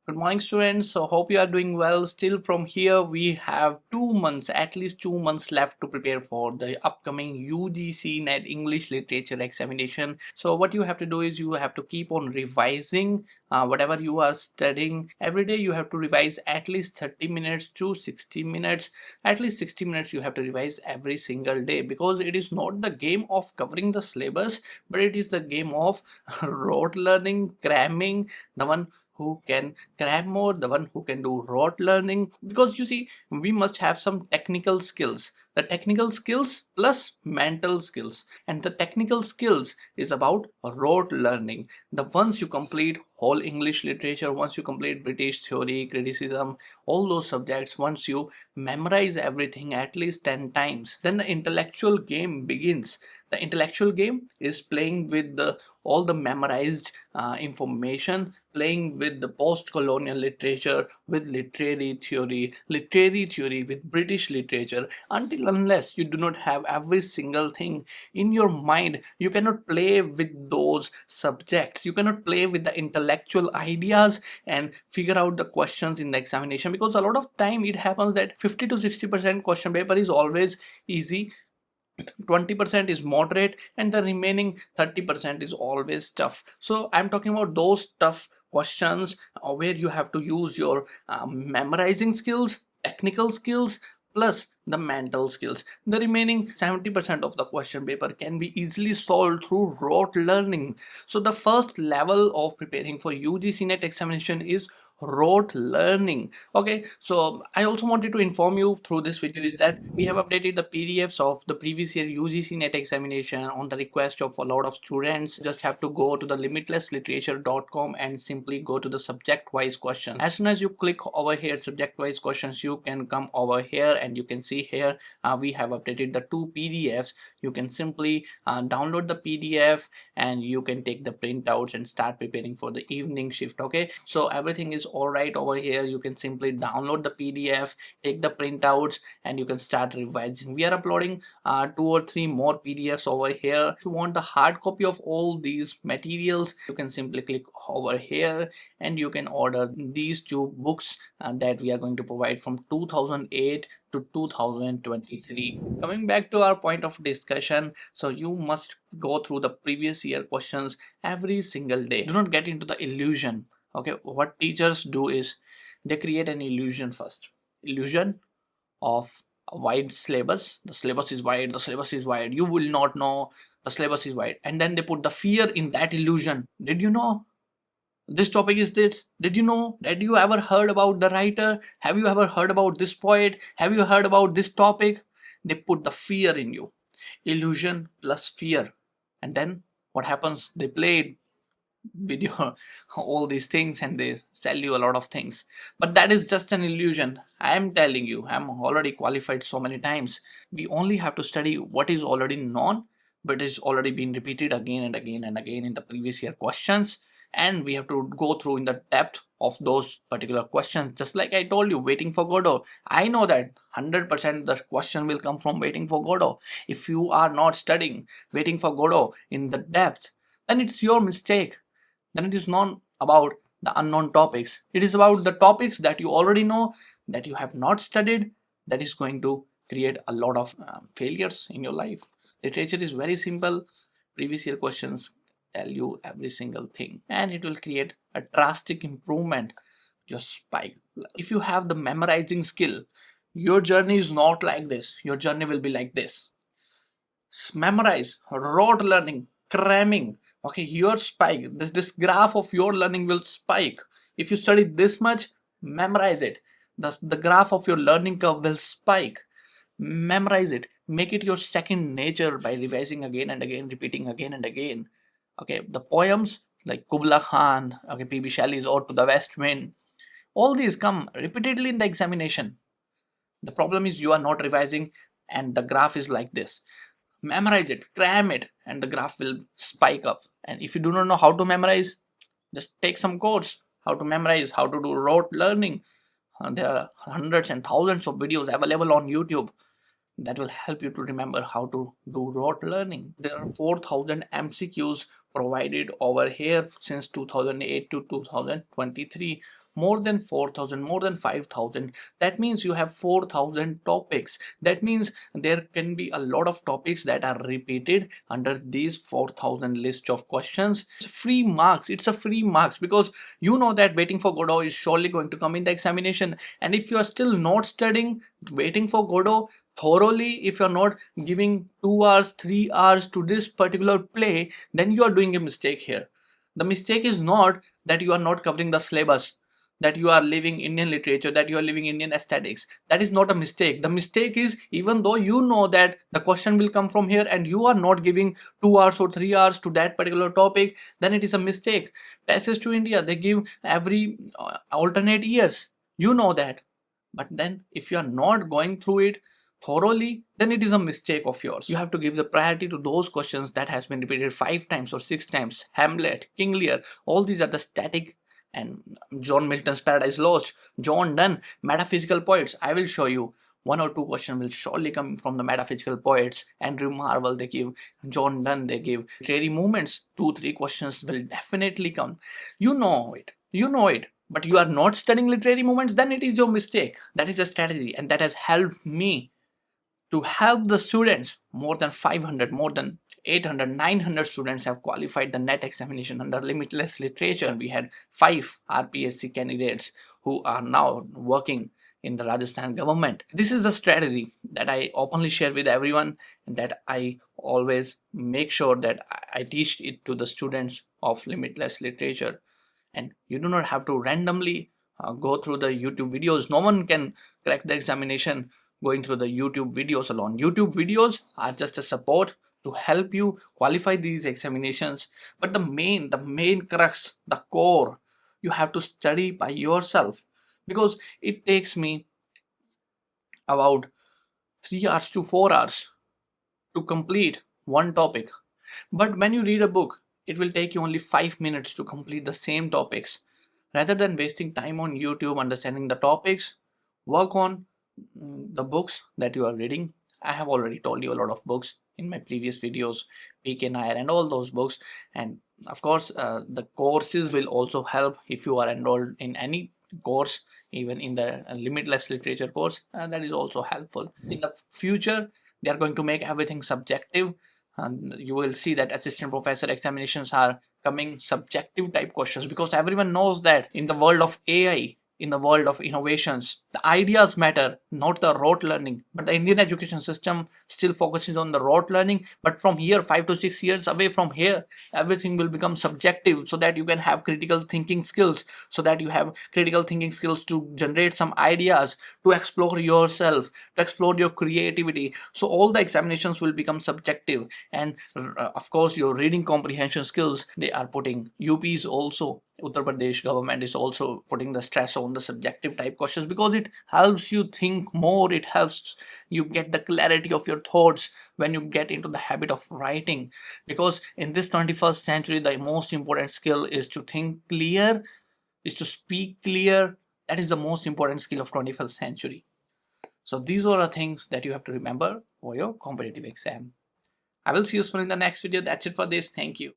Good morning, students. So, hope you are doing well. Still, from here, we have 2 months, at least 2 months left to prepare for the upcoming UGC NET English Literature examination. So, what you have to do is you have to keep on revising whatever you are studying. Every day, you have to revise at least 30 minutes to 60 minutes. At least 60 minutes you have to revise every single day, because it is not the game of covering the syllabus, but it is the game of rote learning, cramming, the one who can cram more, the one who can do rote learning. Because you see, we must have some technical skills, the technical skills plus mental skills, and the technical skills is about rote learning. The once you complete whole English literature, once you complete British theory, criticism, all those subjects, once you memorize everything at least 10 times, then the intellectual game begins. The intellectual game is playing with the all the memorized information, playing with the post-colonial literature, with literary theory with British literature. Until unless you do not have every single thing in your mind, you cannot play with those subjects. You cannot play with the intellectual ideas and figure out the questions in the examination, because a lot of time it happens that 50 to 60% question paper is always easy, 20% is moderate, and the remaining 30% is always tough. So I'm talking about those tough questions where you have to use your memorizing skills, technical skills, plus the mental skills. The remaining 70% of the question paper can be easily solved through rote learning. So the first level of preparing for UGC NET examination is rote learning. Okay, so I also wanted to inform you through this video is that we have updated the PDFs of the previous year UGC NET examination on the request of a lot of students. Just have to go to the limitlessliterature.com and simply go to the subject wise questions. As soon as you click over here subject wise questions, you can come over here and you can see here we have updated the two PDFs. You can simply download the PDF and you can take the printouts and start preparing for the evening shift. Okay, so everything is all right over here. You can simply download the PDF, take the printouts, and you can start revising. We are uploading 2 or 3 more PDFs over here. If you want the hard copy of all these materials, you can simply click over here and you can order these two books that we are going to provide from 2008 to 2023. Coming back to our point of discussion, so you must go through the previous year questions every single day. Do not get into the illusion. Okay, what teachers do is they create an illusion first. Illusion of a wide syllabus. The syllabus is wide, the syllabus is wide, you will not know, the syllabus is wide. And then they put the fear in that illusion. Did you know this topic is this? Did you know? Did you ever heard about the writer? Have you ever heard about this poet? Have you heard about this topic? They put the fear in you. Illusion plus fear. And then what happens? They play with your all these things and they sell you a lot of things, but that is just an illusion. I am telling you, I'm already qualified so many times. We only have to study what is already known, but is already been repeated again and again and again in the previous year questions, and we have to go through in the depth of those particular questions. Just like I told you, waiting for Godot, I know that 100% the question will come from waiting for Godot. If you are not studying waiting for Godot in the depth, then it's your mistake. Then it is not about the unknown topics. It is about the topics that you already know, that you have not studied, that is going to create a lot of failures in your life. Literature is very simple. Previous year questions tell you every single thing, and it will create a drastic improvement. Just spike. If you have the memorizing skill, your journey is not like this. Your journey will be like this. Memorize, rote learning, cramming. Okay, your spike, this graph of your learning will spike. If you study this much, memorize it. The graph of your learning curve will spike. Memorize it. Make it your second nature by revising again and again, repeating again and again. Okay, the poems like Kubla Khan, okay, P.B. Shelley's Ode to the West Wind, all these come repeatedly in the examination. The problem is you are not revising and the graph is like this. Memorize it, cram it, and the graph will spike up. And if you do not know how to memorize, just take some course how to memorize, how to do rote learning. There are hundreds and thousands of videos available on YouTube that will help you to remember how to do rote learning. There are 4,000 MCQs provided over here since 2008 to 2023. more than 4,000, more than 5,000. That means you have 4,000 topics. That means there can be a lot of topics that are repeated under these 4,000 list of questions. It's free marks. It's a free marks because you know that waiting for Godot is surely going to come in the examination. And if you are still not studying, waiting for Godot thoroughly, if you're not giving 2 hours 3 hours to this particular play, then you are doing a mistake here. The mistake is not that you are not covering the syllabus, that you are leaving Indian literature, that you are leaving Indian aesthetics. That is not a mistake. The mistake is, even though you know that the question will come from here and you are not giving 2 hours or 3 hours to that particular topic, then it is a mistake. Passage to India, they give every alternate years. You know that. But then if you are not going through it thoroughly, then it is a mistake of yours. You have to give the priority to those questions that has been repeated 5 times or 6 times. Hamlet, King Lear, all these are the static, and John Milton's Paradise Lost, John Donne, metaphysical poets. I will show you 1 or 2 questions will surely come from the metaphysical poets. Andrew Marvell they give, John Donne they give. Literary movements, 2-3 questions will definitely come. You know it. You know it. But you are not studying literary movements, then it is your mistake. That is a strategy, and that has helped me to help the students. More than 500, more than 800, 900 students have qualified the NET examination under limitless literature. We had 5 RPSC candidates who are now working in the Rajasthan government. This is the strategy that I openly share with everyone, and that I always make sure that I teach it to the students of limitless literature. And you do not have to randomly go through the YouTube videos. No one can crack the examination going through the YouTube videos alone. YouTube videos are just a support to help you qualify these examinations, but the main crux, the core, you have to study by yourself, because it takes me about 3 hours to 4 hours to complete one topic. But when you read a book, it will take you only 5 minutes to complete the same topics. Rather than wasting time on YouTube understanding the topics, work on the books that you are reading. I have already told you a lot of books in my previous videos, PK Nair and all those books. And of course, the courses will also help if you are enrolled in any course, even in the limitless literature course, and that is also helpful. In the future, they are going to make everything subjective, and you will see that assistant professor examinations are coming subjective type questions, because everyone knows that in the world of AI, in the world of innovations, the ideas matter, not the rote learning. But the Indian education system still focuses on the rote learning. But from here, 5 to 6 years away from here, everything will become subjective, so that you can have critical thinking skills, to generate some ideas, to explore yourself, to explore your creativity. So all the examinations will become subjective. And of course, your reading comprehension skills, they are putting, UPs also, Uttar Pradesh government is also putting the stress on the subjective type questions, because it helps you think more. It helps you get the clarity of your thoughts when you get into the habit of writing. Because in this 21st century, the most important skill is to think clear, is to speak clear. That is the most important skill of 21st century. So these are the things that you have to remember for your competitive exam. I will see you soon in the next video. That's it for this. Thank you.